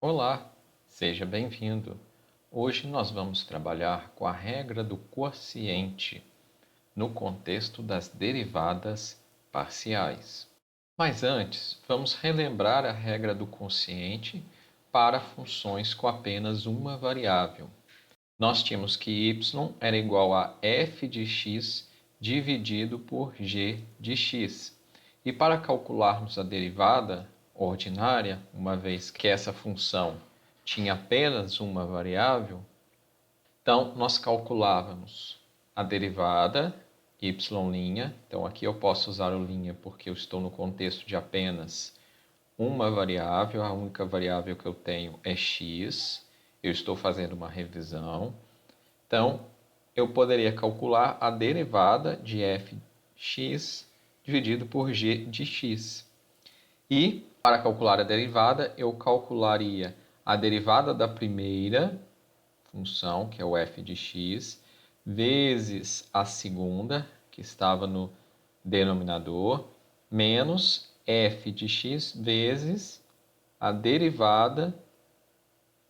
Olá, seja bem-vindo. Hoje nós vamos trabalhar com a regra do quociente no contexto das derivadas parciais. Mas antes, vamos relembrar a regra do quociente para funções com apenas uma variável. Nós tínhamos que y era igual a f de x dividido por g de x. E para calcularmos a derivada ordinária, uma vez que essa função tinha apenas uma variável, então nós calculávamos a derivada y', então aqui eu posso usar o linha porque eu estou no contexto de apenas uma variável, a única variável que eu tenho é x, eu estou fazendo uma revisão. Então, eu poderia calcular a derivada de fx dividido por g de x. E, para calcular a derivada, eu calcularia a derivada da primeira função, que é o f de x, vezes a segunda, que estava no denominador, menos f de x vezes a derivada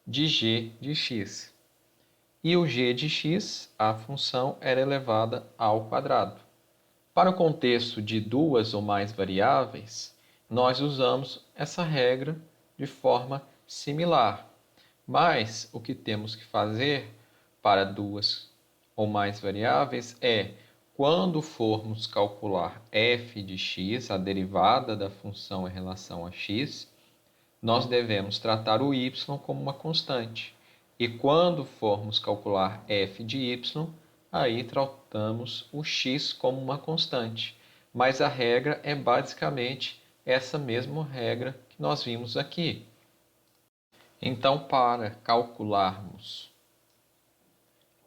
de g de x. E o g de x, a função, era elevada ao quadrado. Para o contexto de duas ou mais variáveis, nós usamos essa regra de forma similar. Mas o que temos que fazer para duas ou mais variáveis é, quando formos calcular f de x, a derivada da função em relação a x, nós devemos tratar o y como uma constante. E quando formos calcular f de y, aí tratamos o x como uma constante. Mas a regra é basicamente essa mesma regra que nós vimos aqui. Então, para calcularmos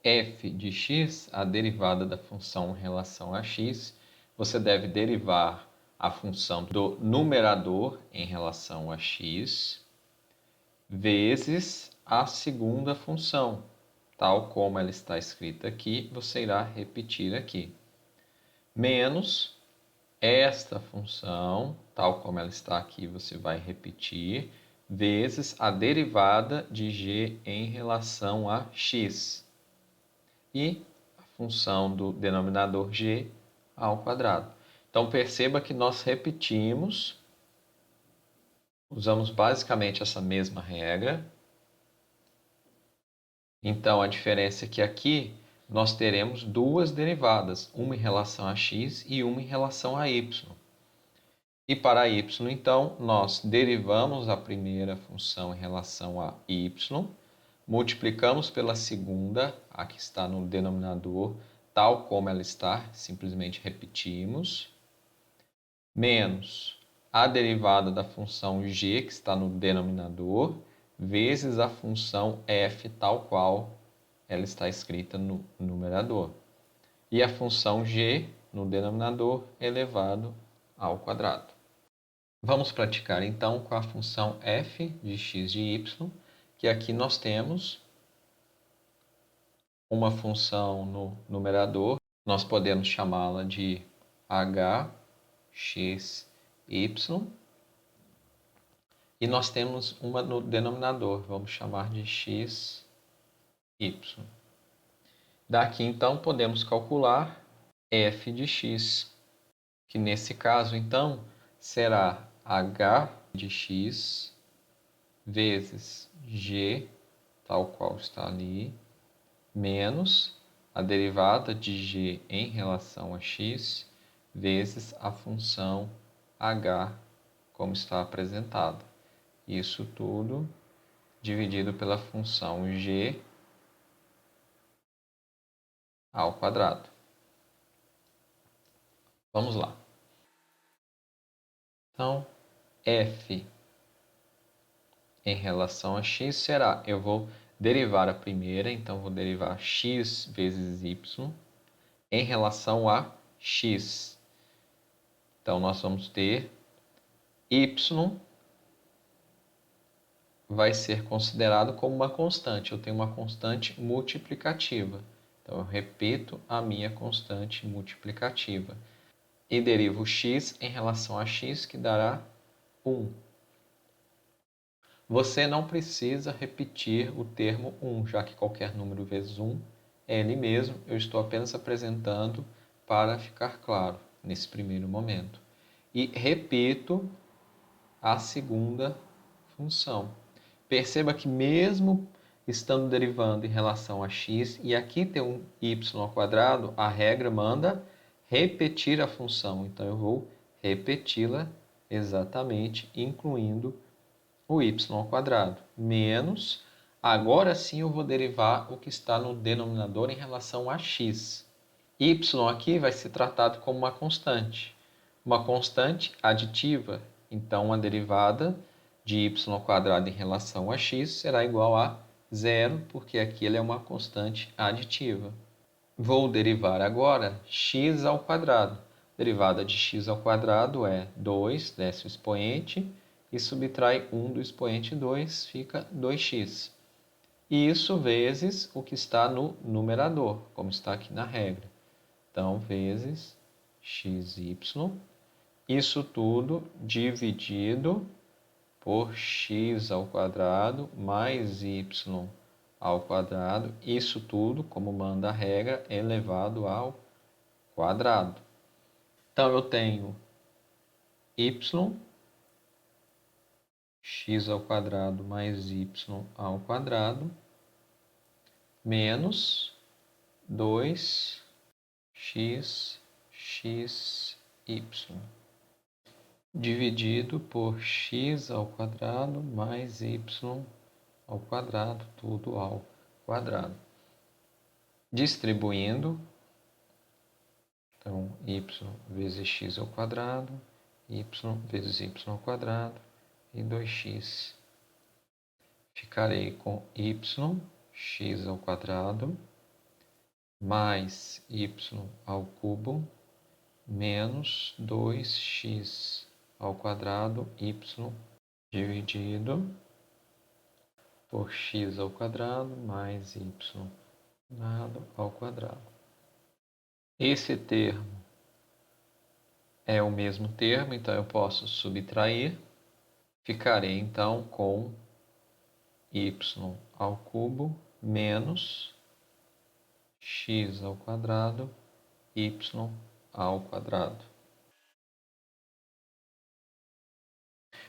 f de x, a derivada da função em relação a x, você deve derivar a função do numerador em relação a x vezes a segunda função, tal como ela está escrita aqui, você irá repetir aqui, menos esta função, tal como ela está aqui, você vai repetir, vezes a derivada de g em relação a x. E a função do denominador g ao quadrado. Então, perceba que nós repetimos, usamos basicamente essa mesma regra. Então, a diferença é que aqui nós teremos duas derivadas, uma em relação a x e uma em relação a y. E para y, então, nós derivamos a primeira função em relação a y, multiplicamos pela segunda, a que está no denominador, tal como ela está, simplesmente repetimos, menos a derivada da função g, que está no denominador, vezes a função f, tal qual ela está escrita no numerador. E a função g, no denominador, elevado ao quadrado. Vamos praticar então com a função f de x de y, que aqui nós temos uma função no numerador, nós podemos chamá-la de hxy, e nós temos uma no denominador, vamos chamar de xy. Daqui então podemos calcular f de x, que nesse caso então será h de x vezes g, tal qual está ali, menos a derivada de g em relação a x vezes a função h, como está apresentado. Isso tudo dividido pela função g ao quadrado. Vamos lá. Então, f em relação a x será, eu vou derivar a primeira, então vou derivar x vezes y em relação a x. Então, nós vamos ter y vai ser considerado como uma constante. Eu tenho uma constante multiplicativa. Então, eu repito a minha constante multiplicativa. E derivo x em relação a x, que dará 1. Você não precisa repetir o termo 1, já que qualquer número vezes 1 é ele mesmo. Eu estou apenas apresentando para ficar claro nesse primeiro momento. E repito a segunda função. Perceba que mesmo estando derivando em relação a x, e aqui tem um y ao quadrado, a regra manda repetir a função. Então, eu vou repeti-la exatamente, incluindo o y ao quadrado, menos, agora sim eu vou derivar o que está no denominador em relação a x. Y aqui vai ser tratado como uma constante aditiva. Então, a derivada de y ao quadrado em relação a x será igual a zero, porque aqui ele é uma constante aditiva. Vou derivar agora x ao quadrado. Derivada de x ao quadrado é 2, desce o expoente, e subtrai 1 do expoente 2, fica 2x. E isso vezes o que está no numerador, como está aqui na regra. Então, vezes xy, isso tudo dividido por x ao quadrado mais y ao quadrado, isso tudo, como manda a regra, elevado ao quadrado. Então, eu tenho y, x ao quadrado mais y ao quadrado, menos 2x, xy, dividido por x ao quadrado mais y ao quadrado, tudo ao quadrado. Distribuindo, então, y vezes x ao quadrado, y vezes y ao quadrado e 2x. Ficarei com y, x ao quadrado, mais y ao cubo, menos 2x ao quadrado, y dividido por x ao quadrado, mais y ao quadrado. Esse termo é o mesmo termo, então eu posso subtrair. Ficarei então com y ao cubo menos x ao quadrado, y ao quadrado.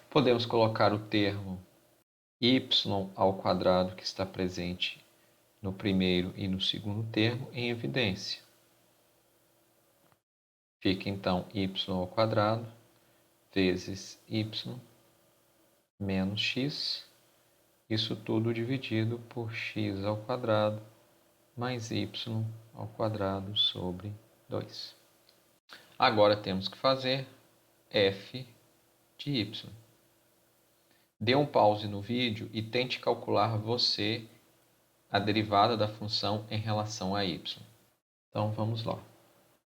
Podemos colocar o termo y ao quadrado que está presente no primeiro e no segundo termo em evidência. Fica então y ao quadrado vezes y menos x, isso tudo dividido por x ao quadrado mais y ao quadrado sobre 2. Agora temos que fazer f de y. Dê um pause no vídeo e tente calcular você a derivada da função em relação a y. Então, vamos lá.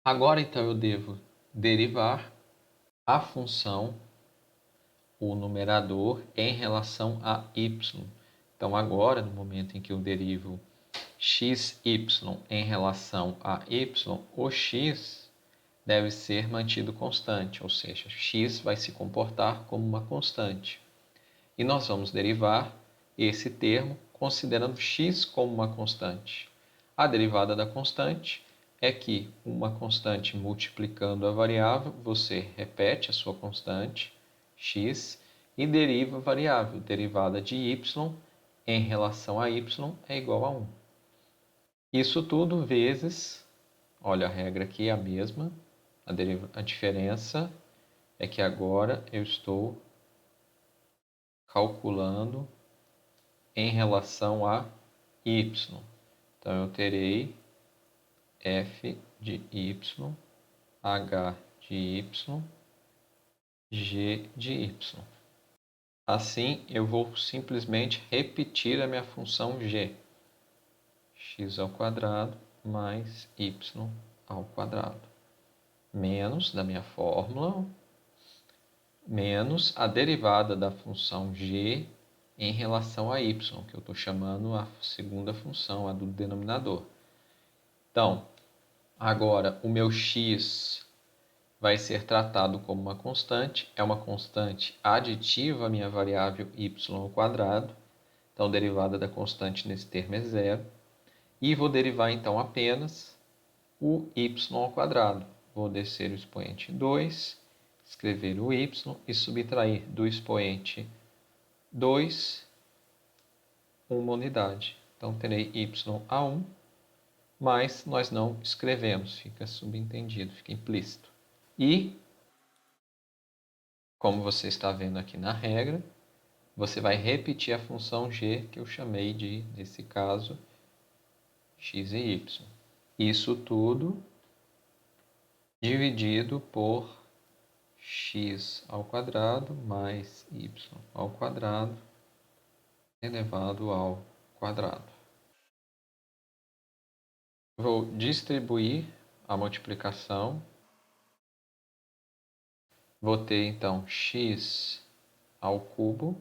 Agora, então, eu devo derivar a função, o numerador, em relação a y. Então, agora, no momento em que eu derivo xy em relação a y, o x deve ser mantido constante, ou seja, x vai se comportar como uma constante. E nós vamos derivar esse termo considerando x como uma constante. A derivada da constante é que uma constante multiplicando a variável, você repete a sua constante, x, e deriva a variável. Derivada de y em relação a y é igual a 1. Isso tudo vezes, olha a regra aqui é a mesma, a diferença é que agora eu estou calculando em relação a y. Então, eu terei f de y, h de y, g de y. Assim, eu vou simplesmente repetir a minha função g. X ao quadrado mais y ao quadrado. Menos, da minha fórmula, menos a derivada da função g em relação a y, que eu estou chamando a segunda função, a do denominador. Então, agora o meu x vai ser tratado como uma constante, é uma constante aditiva à minha variável y ao quadrado, então derivada da constante nesse termo é zero, e vou derivar então apenas o y ao quadrado. Vou descer o expoente 2, escrever o y e subtrair do expoente 2 uma unidade. Então terei y a 1, mas nós não escrevemos, fica subentendido, fica implícito. E, como você está vendo aqui na regra, você vai repetir a função g que eu chamei de, nesse caso, x e y. Isso tudo dividido por x ao quadrado mais y ao quadrado elevado ao quadrado. Vou distribuir a multiplicação. Vou ter então x ao cubo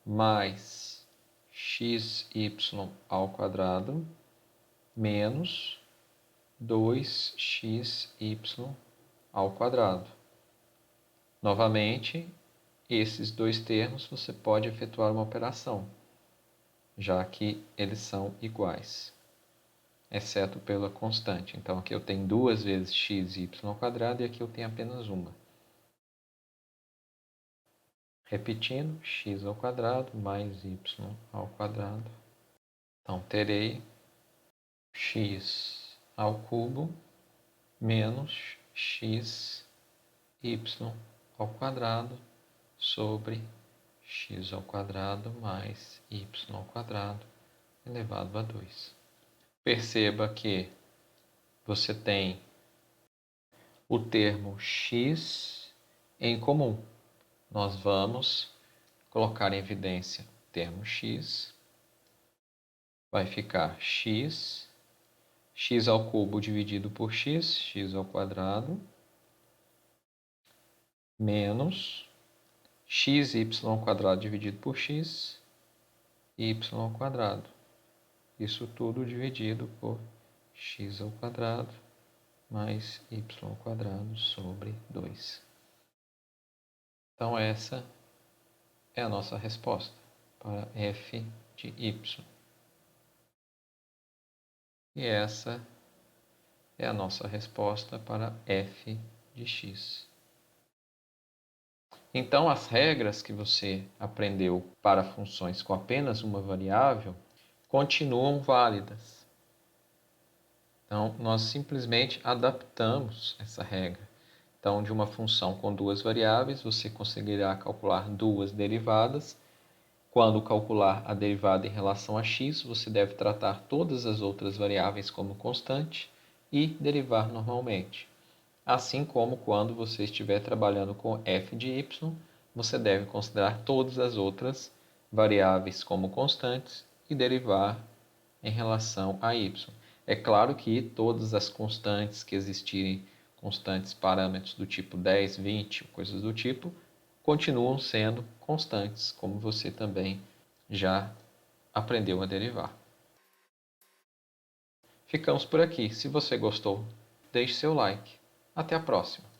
mais xy ao quadrado menos 2xy ao quadrado. Novamente, esses dois termos você pode efetuar uma operação, já que eles são iguais, exceto pela constante. Então, aqui eu tenho duas vezes xy ao quadrado e aqui eu tenho apenas uma. Repetindo, x ao quadrado mais y ao quadrado. Então, terei x ao cubo menos xy ao quadrado sobre x ao quadrado mais y ao quadrado elevado a 2. Perceba que você tem o termo x em comum. Nós vamos colocar em evidência o termo x. Vai ficar x ao cubo dividido por x ao quadrado, menos xy ao quadrado dividido por x, y ao quadrado. Isso tudo dividido por x ao quadrado mais y ao quadrado sobre 2. Então, essa é a nossa resposta para f de y. E essa é a nossa resposta para f de x. Então, as regras que você aprendeu para funções com apenas uma variável continuam válidas. Então, nós simplesmente adaptamos essa regra. Então, de uma função com duas variáveis, você conseguirá calcular duas derivadas. Quando calcular a derivada em relação a x, você deve tratar todas as outras variáveis como constante e derivar normalmente. Assim como quando você estiver trabalhando com f de y, você deve considerar todas as outras variáveis como constantes e derivar em relação a y. É claro que todas as constantes que existirem, constantes parâmetros do tipo 10, 20, coisas do tipo, continuam sendo constantes, como você também já aprendeu a derivar. Ficamos por aqui. Se você gostou, deixe seu like. Até a próxima!